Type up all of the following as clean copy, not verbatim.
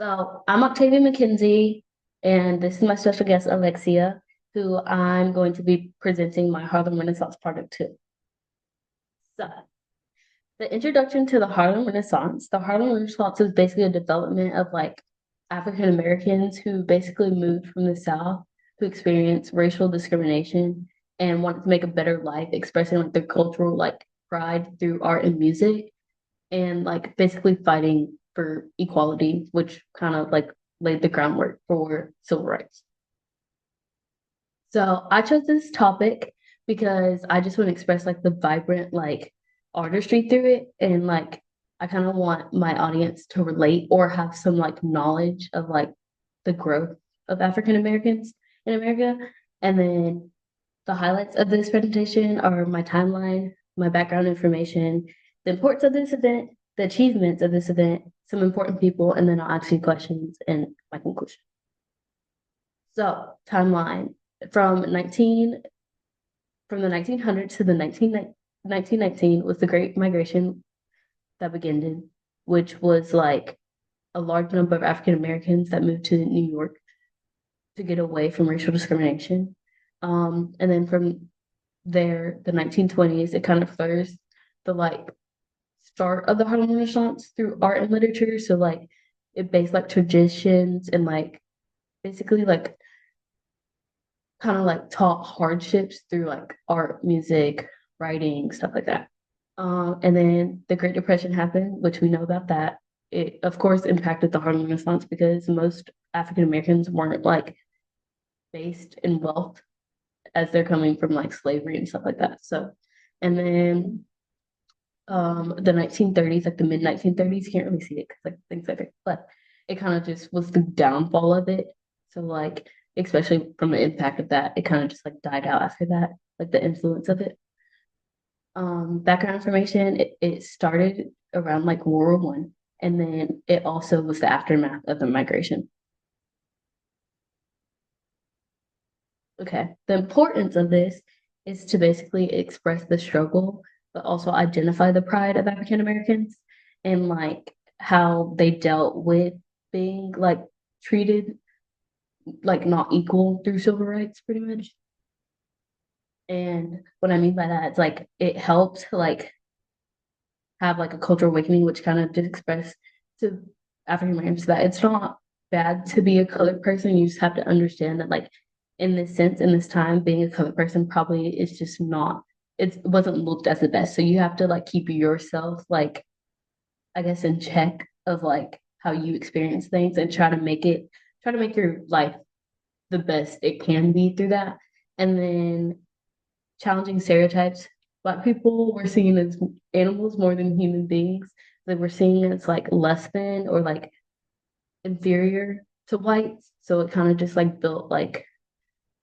So I'm Octavia McKenzie, and this is my special guest, Alexia, who I'm going to be presenting my Harlem Renaissance Project to. So, the introduction to the Harlem Renaissance. The Harlem Renaissance is basically a development of like African Americans who basically moved from the South to experience racial discrimination and wanted to make a better life, expressing like their cultural like pride through art and music and like basically fighting for equality, which kind of like laid the groundwork for civil rights. So I chose this topic because I just want to express like the vibrant like artistry through it and like I kind of want my audience to relate or have some like knowledge of like the growth of African Americans in America. And then the highlights of this presentation are my timeline, my background information, the importance of this event, the achievements of this event, some important people, and then I'll ask you questions and my conclusion. So, timeline from 19 from the 1900s to the 1919 was the Great Migration that began, which was like a large number of African Americans that moved to New York to get away from racial discrimination. And then from there, the 1920s, it kind of first the like start of the Harlem Renaissance through art and literature. So like it based like traditions and like basically like kind of like taught hardships through like art, music, writing, stuff like that. And then the Great Depression happened, which we know about that. It of course impacted the Harlem Renaissance because most African Americans weren't like based in wealth as they're coming from like slavery and stuff like that. So, and then the 1930s, like the mid 1930s, you can't really see it because like things like that, but it kind of just was the downfall of it. So like, especially from the impact of that, it kind of just like died out after that, like the influence of it. Background information, it started around like World War One, and then it also was the aftermath of the migration. Okay. The importance of this is to basically express the struggle, but also identify the pride of African Americans and like how they dealt with being like treated like not equal through civil rights, pretty much. And what I mean by that is like it helps like have like a cultural awakening, which kind of just express to African Americans that it's not bad to be a colored person. You just have to understand that like in this sense, in this time, being a colored person probably is just not it wasn't looked as the best. So you have to like keep yourself like I guess in check of like how you experience things and try to make your life the best it can be through that. And then challenging stereotypes. Black people were seen as animals more than human beings. They were seen as like less than or like inferior to whites. So it kind of just like built like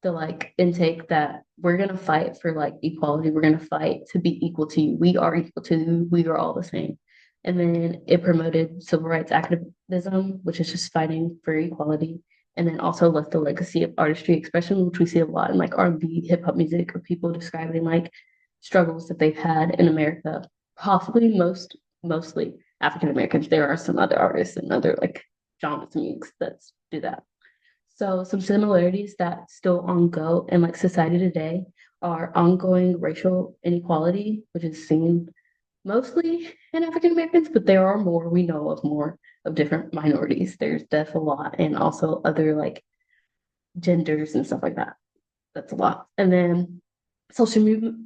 the like intake that we're gonna fight for like equality. We're gonna fight to be equal to you. We are equal to you. We are all the same. And then it promoted civil rights activism, which is just fighting for equality. And then also left the legacy of artistry expression, which we see a lot in like R&B, hip hop music of people describing like struggles that they've had in America, possibly mostly African Americans. There are some other artists and other like genres and music that do that. So some similarities that still ongo in like society today are ongoing racial inequality, which is seen mostly in African Americans, but there are more. We know of more of different minorities. There's deaf a lot, and also other like genders and stuff like that. That's a lot. And then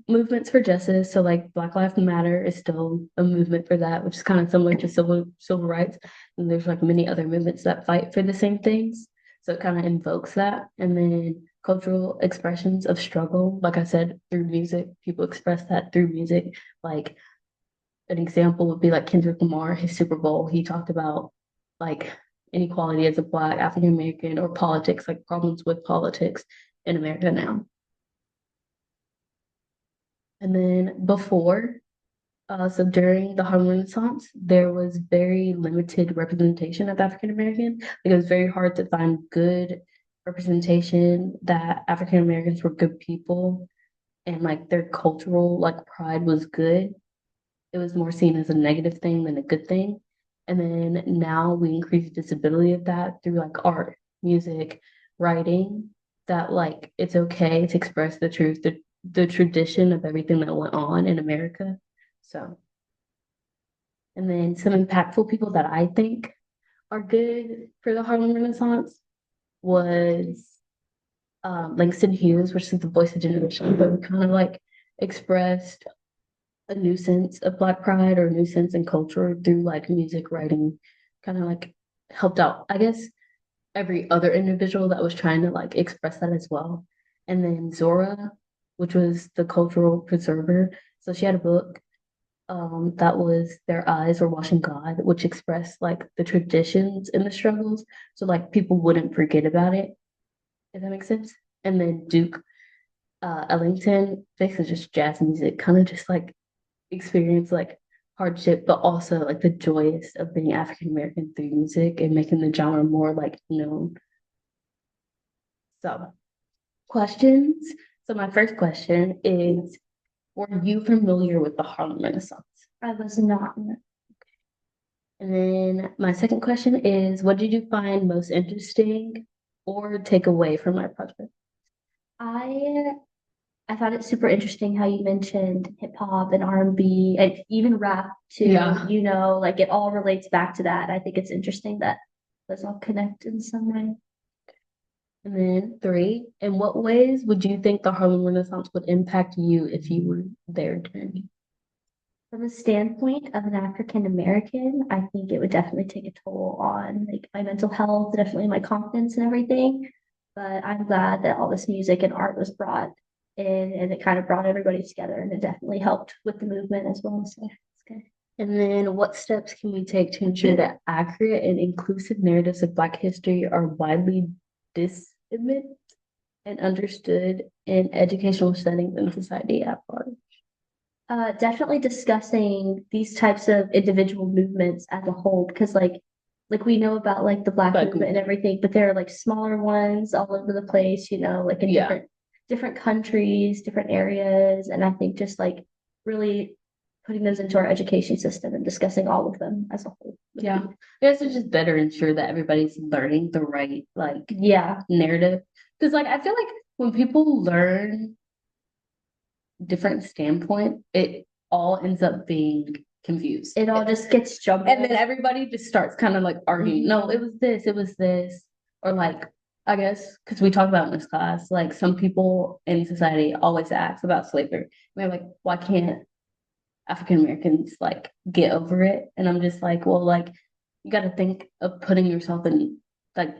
movements for justice. So like Black Lives Matter is still a movement for that, which is kind of similar to civil rights. And there's like many other movements that fight for the same things. So it kind of invokes that. And then cultural expressions of struggle, like I said, through music, people express that through music. Like an example would be like Kendrick Lamar, his Super Bowl. He talked about like inequality as a Black African American or politics, like problems with politics in America now. And then so during the Harlem Renaissance, there was very limited representation of African American. Like it was very hard to find good representation that African Americans were good people and like their cultural like pride was good. It was more seen as a negative thing than a good thing. And then now we increase visibility of that through like art, music, writing, that like it's okay to express the truth, the tradition of everything that went on in America. So, and then some impactful people that I think are good for the Harlem Renaissance was Langston Hughes, which is the voice of generation, but kind of like expressed a new sense of Black pride or a new sense in culture through like music writing, kind of like helped out, I guess, every other individual that was trying to like express that as well. And then Zora, which was the cultural preserver. So she had a book that was Their Eyes Were Watching God, which expressed like the traditions and the struggles. So like people wouldn't forget about it, if that makes sense. And then Duke Ellington, basically just jazz music, kind of just like experience like hardship, but also like the joyous of being African American through music and making the genre more like known. So, questions. So, my first question is, were you familiar with the Harlem Renaissance? I was not. And then my second question is, what did you find most interesting or take away from my project? I I found it super interesting how you mentioned hip hop and R&B and even rap too. Yeah. Like it all relates back to that. I think it's interesting that those all connect in some way. And then three, in what ways would you think the Harlem Renaissance would impact you if you were there during it? From the standpoint of an African American, I think it would definitely take a toll on like my mental health, definitely my confidence and everything. But I'm glad that all this music and art was brought in and it kind of brought everybody together and it definitely helped with the movement as well. So it's good. And then what steps can we take to ensure that accurate and inclusive narratives of Black history are widely disseminated and understood in educational settings and society at large? Definitely discussing these types of individual movements as a whole, because like we know about like the Black Like, movement and everything, but there are like smaller ones all over the place, like in yeah, different countries, different areas, and I think just like really putting those into our education system and discussing all of them as a whole. yeah. I guess it's just better ensure that everybody's learning the right like Yeah, narrative. Because like I feel like when people learn different standpoint, it all ends up being confused. it all just gets jumbled. And then everybody just starts kind of like arguing. No, it was this. Or like, I guess, because we talk about in this class, like some people in society always ask about slavery. We're like, why can't African Americans like get over it? And I'm just like, well, like, you got to think of putting yourself in like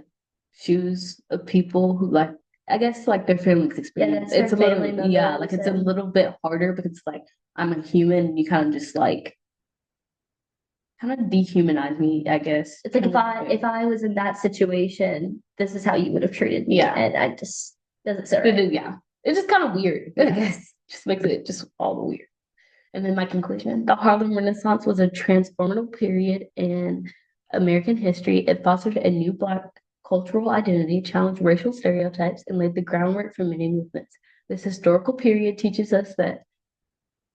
shoes of people who like, I guess like their family's experience. Their It's a family little, yeah, like members it's a and little bit harder because like I'm a human and you kind of just like kind of dehumanize me, I guess. it's like if I was in that situation, this is how you would have treated me. Yeah. And I just doesn't sit It right. is, yeah. It's just kind of weird, I guess. Just makes it just all the weird. And then my conclusion, the Harlem Renaissance was a transformative period in American history. It fostered a new Black cultural identity, challenged racial stereotypes, and laid the groundwork for many movements. This historical period teaches us that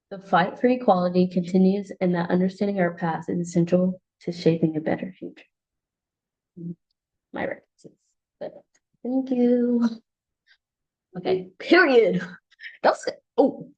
the fight for equality continues and that understanding our past is essential to shaping a better future. My references. But thank you. Okay, period. That's it. Oh,